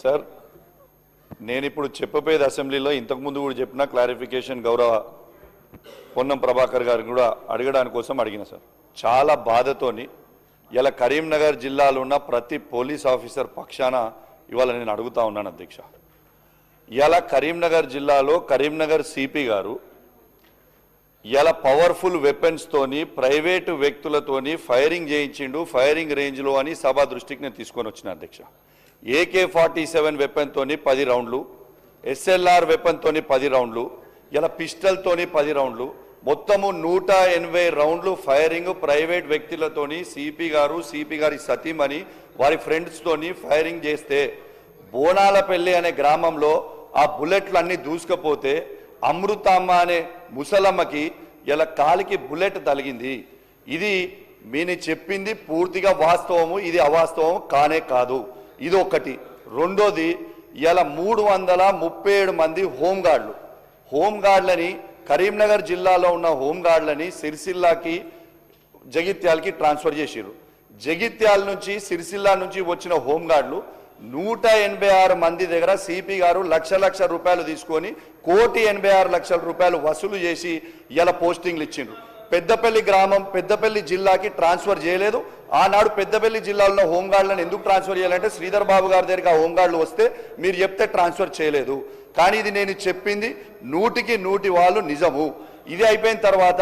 Sir నేను ఇప్పుడు చెప్పబోయేది అసెంబ్లీలో ఇంతకుముందు కూడా చెప్పిన క్లారిఫికేషన్ గౌరవ పొన్నం ప్రభాకర్ గారు కూడా అడగడానికి కోసం అడిగిన సార్. చాలా బాధతోని ఇలా కరీంనగర్ జిల్లాలో ఉన్న ప్రతి పోలీస్ ఆఫీసర్ పక్షాన ఇవాళ నేను అడుగుతా ఉన్నాను అధ్యక్ష. ఇలా కరీంనగర్ జిల్లాలో కరీంనగర్ సిపి గారు ఇలా పవర్ఫుల్ వెపన్స్ తోని ప్రైవేటు వ్యక్తులతోని ఫైరింగ్ చేయించిండు ఫైరింగ్ రేంజ్లో అని సభ దృష్టికి నేను తీసుకొని వచ్చిన అధ్యక్ష. AK-47 వెపన్ తోని 10 రౌండ్లు, SLR వెపన్ తోని 10 రౌండ్లు, ఇలా పిస్టల్ తోని 10 రౌండ్లు, మొత్తము 180 రౌండ్లు ఫైరింగ్ ప్రైవేట్ వ్యక్తులతోని సిపి గారి సతీమణి వారి ఫ్రెండ్స్ తోని ఫైరింగ్ చేస్తే బోనాలపల్లి అనే గ్రామంలో ఆ బుల్లెట్లు అన్ని దూసుకపోతే అమృతమ్మ అనే ముసలమ్మకి ఇలా కాలికి బుల్లెట్ తగిలింది. ఇది మీరు చెప్పింది పూర్తిగా వాస్తవము, ఇది అవాస్తవం కానే కాదు. ఇది ఒకటి. రెండోది, ఇలా 337 మంది హోంగార్డులని కరీంనగర్ జిల్లాలో ఉన్న హోంగార్డులని సిరిసిల్లాకి జగిత్యాలకి ట్రాన్స్ఫర్ చేసిరు. జగిత్యాల నుంచి సిరిసిల్లా నుంచి వచ్చిన హోంగార్డులు 186 మంది దగ్గర సిపి గారు లక్ష రూపాయలు తీసుకొని 1,86,00,000 రూపాయలు వసూలు చేసి ఇలా పోస్టింగ్లు ఇచ్చిండ్రు. పెద్దపల్లి గ్రామం పెద్దపల్లి జిల్లాకి ట్రాన్స్ఫర్ చేయలేదు. ఆనాడు పెద్దపల్లి జిల్లాలో హోంగార్డులను ఎందుకు ట్రాన్స్ఫర్ చేయాలంటే శ్రీధర్ బాబు గారి దగ్గరికి ఆ హోంగార్డులు వస్తే మీరు చెప్తే ట్రాన్స్ఫర్ చేయలేదు. కానీ ఇది నేను చెప్పింది 100కి 100 నిజము. ఇది అయిపోయిన తర్వాత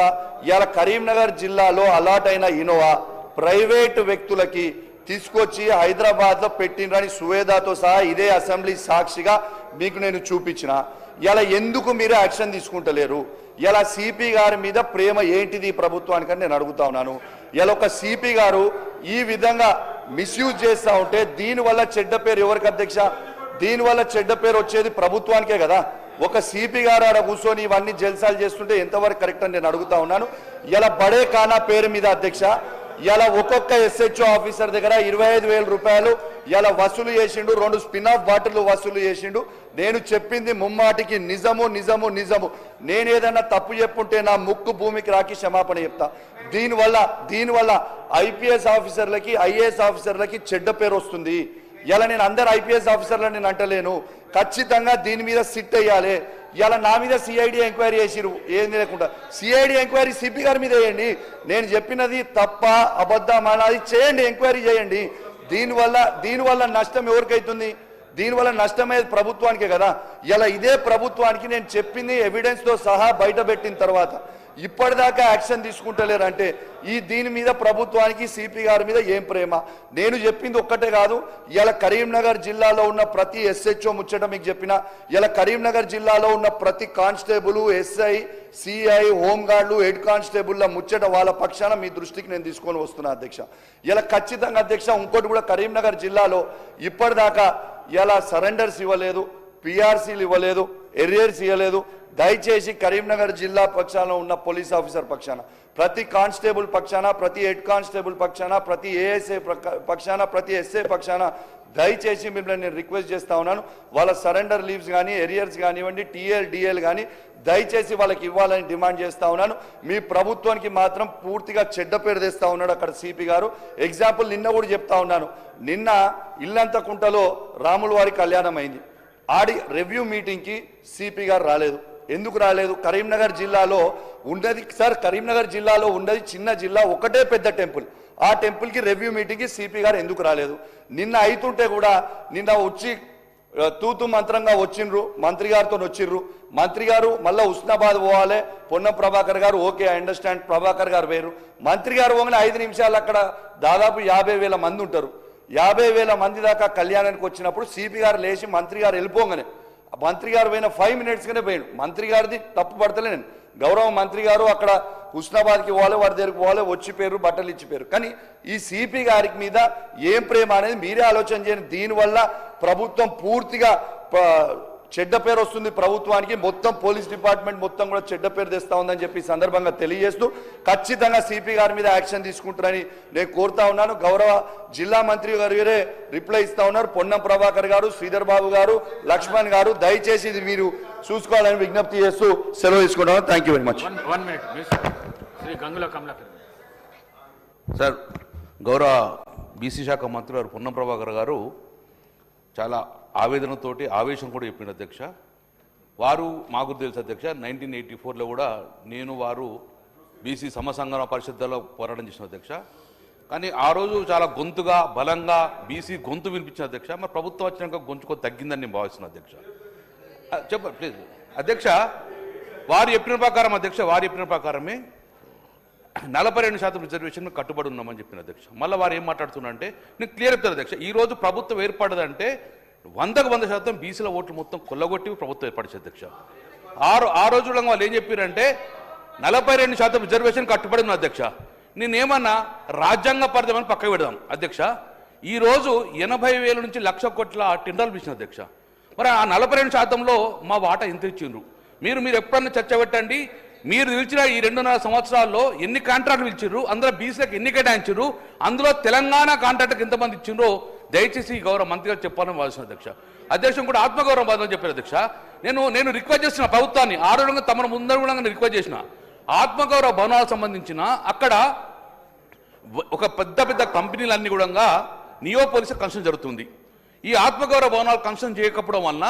ఇలా కరీంనగర్ జిల్లాలో అలాట్ అయిన ఇనోవా ప్రైవేటు వ్యక్తులకి తీసుకొచ్చి హైదరాబాద్లో పెట్టినని సువేదాతో సహా ఇదే అసెంబ్లీ సాక్షిగా మీకు నేను చూపించిన. ఇలా ఎందుకు మీరు యాక్షన్ తీసుకుంటలేరు? ఇలా సిపి గారి మీద ప్రేమ ఏంటిది ఈ ప్రభుత్వానికని నేను అడుగుతా ఉన్నాను. ఇలా ఒక సిపి గారు ఈ విధంగా మిస్యూజ్ చేస్తూ ఉంటే దీనివల్ల చెడ్డ పేరు ఎవరికి అధ్యక్ష? దీనివల్ల చెడ్డ పేరు వచ్చేది ప్రభుత్వానికే కదా. ఒక సిపి గారు ఆడ కూర్చొని ఇవన్నీ జల్సాలు చేస్తుంటే ఎంతవరకు కరెక్ట్ అని నేను అడుగుతా ఉన్నాను. ఇలా బడే ఖానా పేరు మీద అధ్యక్ష ఇలా ఒక్కొక్క SHO ఆఫీసర్ దగ్గర 25,000 రూపాయలు ఇలా వసూలు చేసిండు. 2 స్పిన్ ఆఫ్ బాటిల్ వసూలు చేసిండు. నేను చెప్పింది ముమ్మాటికి నిజము. నేను ఏదైనా తప్పు చెప్పుంటే నా ముక్కు భూమికి రాకి క్షమాపణ చెప్తా. దీనివల్ల IPS ఆఫీసర్లకి IAS ఆఫీసర్లకి చెడ్డ పేరు వస్తుంది. ఇలా నేను అందరు IPS ఆఫీసర్లను నేను అంటలేను. ఖచ్చితంగా దీని మీద సిట్ అయ్యాలి. ఇలా నా మీద CID ఎంక్వైరీ చేసిరు, ఏం లేకుండా CID ఎంక్వైరీ సిపి గారి మీద వేయండి. నేను చెప్పినది తప్ప అబద్ధమా అది చేయండి, ఎంక్వైరీ చేయండి. దీనివల్ల నష్టం ఎవరికైతుంది? దీనివల్ల నష్టమయ్యేది ప్రభుత్వానికే కదా. ఇలా ఇదే ప్రభుత్వానికి నేను చెప్పింది ఎవిడెన్స్తో సహా బయట పెట్టిన తర్వాత ఇప్పటిదాకా యాక్షన్ తీసుకుంటలేరంటే దీని మీద ప్రభుత్వానికి సిపి గారి మీద ఏం ప్రేమ? నేను చెప్పింది ఒక్కటే కాదు. ఇలా కరీంనగర్ జిల్లాలో ఉన్న ప్రతి SHO ముచ్చట మీకు చెప్పిన. ఇలా కరీంనగర్ జిల్లాలో ఉన్న ప్రతి కానిస్టేబుల్, SI, CI, హోంగార్డులు, హెడ్ కానిస్టేబుల్ల ముచ్చట వాళ్ళ పక్షాన మీ దృష్టికి నేను తీసుకొని వస్తున్నా అధ్యక్ష. ఇలా ఖచ్చితంగా అధ్యక్ష ఇంకోటి కూడా కరీంనగర్ జిల్లాలో ఇప్పటిదాకా ఇలా సరెండర్స్ ఇవ్వలేదు, PRCలు ఇవ్వలేదు, ఎరియర్స్ ఇవ్వలేదు. దయచేసి కరీంనగర్ జిల్లా పక్షాన ఉన్న పోలీస్ ఆఫీసర్ పక్షాన ప్రతి కానిస్టేబుల్ పక్షాన ప్రతి హెడ్ కానిస్టేబుల్ పక్షాన ప్రతి ASI పక్షాన ప్రతి SI పక్షాన దయచేసి మిమ్మల్ని నేను రిక్వెస్ట్ చేస్తా ఉన్నాను. వాళ్ళ సరెండర్ లీవ్స్ కానీ ఎరియర్స్ కానివ్వండి TL, DL కానీ దయచేసి వాళ్ళకి ఇవ్వాలని డిమాండ్ చేస్తా ఉన్నాను. మీ ప్రభుత్వానికి మాత్రం పూర్తిగా చెడ్డ పేరు తెస్తా ఉన్నాడు అక్కడ సిపి గారు. ఎగ్జాంపుల్ నిన్న కూడా చెప్తా ఉన్నాను. నిన్న ఇల్లంతకుంటలో రాముల వారి కళ్యాణం అయింది. ఆడి రివ్యూ మీటింగ్కి సిపి గారు రాలేదు. ఎందుకు రాలేదు? కరీంనగర్ జిల్లాలో ఉన్నది సార్, కరీంనగర్ జిల్లాలో ఉన్నది చిన్న జిల్లా, ఒకటే పెద్ద టెంపుల్. ఆ టెంపుల్కి రివ్యూ మీటింగ్కి సిపి గారు ఎందుకు రాలేదు? నిన్న అవుతుంటే కూడా నిన్న వచ్చి తూతు మంత్రంగా వచ్చిండ్రు, మంత్రి గారితో వచ్చిర్రు. మంత్రి గారు మళ్ళీ హుస్నాబాద్ పోవాలి, పొన్నం ప్రభాకర్ గారు ఓకే ఐ అండర్స్టాండ్, ప్రభాకర్ గారు వేరు. మంత్రి గారు పోగానే 5 నిమిషాలు అక్కడ దాదాపు 50,000 మంది ఉంటారు. 50,000 మంది దాకా కళ్యాణానికి వచ్చినప్పుడు సిపి గారు లేచి మంత్రి గారు వెళ్ళిపోగానే మంత్రి గారు పోయిన 5 మినిట్స్గానే పోయాడు. మంత్రి గారిది తప్పు పడతలే నేను. గౌరవ మంత్రి గారు అక్కడ హుస్నాబాద్కి పోవాలి, వారి దగ్గరికి పోవాలి, వచ్చిపోయారు, బట్టలు ఇచ్చిపోయారు. కానీ ఈ సిపి గారికి మీద ఏం ప్రేమ అనేది మీరే ఆలోచన చేయండి. దీనివల్ల ప్రభుత్వం పూర్తిగా చెడ్డ పేరు వస్తుంది ప్రభుత్వానికి. మొత్తం పోలీస్ డిపార్ట్మెంట్ మొత్తం కూడా చెడ్డ పేరు తెస్తా ఉందని చెప్పి సందర్భంగా తెలియజేస్తూ ఖచ్చితంగా సిపి గారి మీద యాక్షన్ తీసుకుంటారని నేను కోరుతా ఉన్నాను. గౌరవ జిల్లా మంత్రి గారు రిప్లై ఇస్తా ఉన్నారు. పొన్నం ప్రభాకర్ గారు, శ్రీధర్ బాబు గారు, లక్ష్మణ్ గారు దయచేసి ఇది మీరు చూసుకోవాలని విజ్ఞప్తి చేస్తూ సెలవు తీసుకుంటాను. Thank you very much. Sir, గౌరవ బీసీ శాఖ మంత్రి గారు పొన్నం ప్రభాకర్ గారు చాలా ఆవేదనతోటి ఆవేశం కూడా చెప్పిండు అధ్యక్ష. వారు మాకు తెలుసు అధ్యక్ష, 1984లో కూడా నేను వారు బీసీ సమసంఘన పరిషత్తులో పోరాటం చేసిన అధ్యక్ష. కానీ ఆ రోజు చాలా గొంతుగా బలంగా బీసీ గొంతు వినిపించిన అధ్యక్ష. మరి ప్రభుత్వం వచ్చినాక గొంతుకు తగ్గిందని నేను భావిస్తున్నాను అధ్యక్ష. చెప్ప ప్లీజ్ అధ్యక్ష. వారు చెప్పిన ప్రకారం అధ్యక్ష, వారు చెప్పిన ప్రకారమే 42% రిజర్వేషన్ కట్టుబడి ఉన్నామని చెప్పిన అధ్యక్ష. మళ్ళీ వారు ఏం మాట్లాడుతున్నారంటే, నేను క్లియర్ చెప్తాను అధ్యక్ష, ఈ రోజు ప్రభుత్వం ఏర్పడదంటే 100% బీసీల ఓట్లు మొత్తం కొల్లగొట్టి ప్రభుత్వం ఏర్పడిచే అధ్యక్ష. ఆ రోజుల్లో వాళ్ళు ఏం చెప్పారంటే 42% రిజర్వేషన్ కట్టుబడి ఉన్న అధ్యక్ష. నేనేమన్నా రాజ్యాంగ పరిధమని పక్కకు పెడదాం అధ్యక్ష. ఈరోజు 80,000 నుంచి 1,00,000 కోట్ల టెండర్లు ఇచ్చిన అధ్యక్ష. మరి ఆ 42%లో మా వాటా ఎంత ఇచ్చిండ్రు? మీరు ఎప్పుడన్నా చర్చ పెట్టండి. మీరు పిలిచిన ఈ 2.5 సంవత్సరాల్లో ఎన్ని కాంట్రాక్టులు ఇచ్చిండ్రు, అందులో బీసీలకు ఎన్ని కేటాయించారు, అందులో తెలంగాణ కాంట్రాక్టులకు ఎంతమంది ఇచ్చిండ్రో దయచేసి గౌరవ మంత్రి గారు చెప్పాలని భావిస్తున్న అధ్యక్ష. అధ్యక్షం కూడా ఆత్మగౌరవం బాధని చెప్పారు అధ్యక్ష. నేను రిక్వెస్ట్ చేసిన ప్రభుత్వాన్ని ఆరోగ్యంగా తమ ముందర కూడా రిక్వెస్ట్ చేసిన ఆత్మగౌరవ భవనాలకు సంబంధించిన అక్కడ ఒక పెద్ద కంపెనీలన్నీ కూడా నియోపోలిస్ కన్స్ట్రక్షన్ జరుగుతుంది. ఈ ఆత్మగౌరవ భవనాలు కన్స్ట్రక్షన్ చేయకపోవడం వలన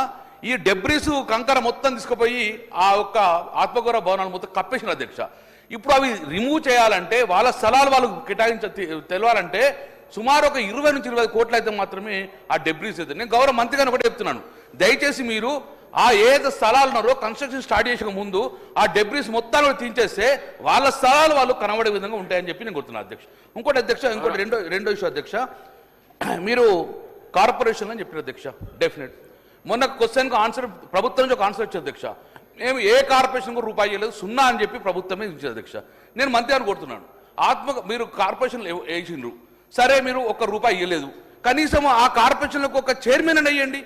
ఈ డెబ్రీస్ కంకర మొత్తం తీసుకుపోయి ఆ యొక్క ఆత్మగౌరవ భవనాలు మొత్తం కప్పేసిన అధ్యక్ష. ఇప్పుడు అవి రిమూవ్ చేయాలంటే వాళ్ళ స్థలాలు వాళ్ళు తెలియాలంటే సుమారు ఒక 20 నుంచి 20 కోట్లు అయితే మాత్రమే ఆ డెబ్రీస్ అయితే. నేను గౌరవ మంత్రి గారిని ఒకటి చెప్తున్నాను, దయచేసి మీరు ఆ ఏదో స్థలాలు ఉన్నారో కన్స్ట్రక్షన్ స్టార్ట్ చేసే ముందు ఆ డెబ్రీస్ మొత్తాన్ని తీయించేస్తే వాళ్ళ స్థలాలు వాళ్ళు కనబడే విధంగా ఉంటాయని చెప్పి నేను కోరుతున్నాను అధ్యక్ష. ఇంకోటి అధ్యక్ష, రెండో విషయం అధ్యక్ష, మీరు కార్పొరేషన్ అని చెప్పిన అధ్యక్ష. డెఫినెట్ మొన్న క్వశ్చన్కి ఆన్సర్ ప్రభుత్వం నుంచి ఒక ఆన్సర్ వచ్చింది అధ్యక్ష. మేము ఏ కార్పొరేషన్ కూడా రూపాయి ఇవ్వలేదు, 0 అని చెప్పి ప్రభుత్వమే ఇచ్చింది అధ్యక్ష. నేను మంత్రి గారిని కోరుతున్నాను, మీరు కార్పొరేషన్ వేసిండ్రు, సరే మీరు 1 రూపాయి ఇవ్వలేదు, కనీసం ఆ కార్పొరేషన్లకు ఒక చైర్మన్ అని వేయండి.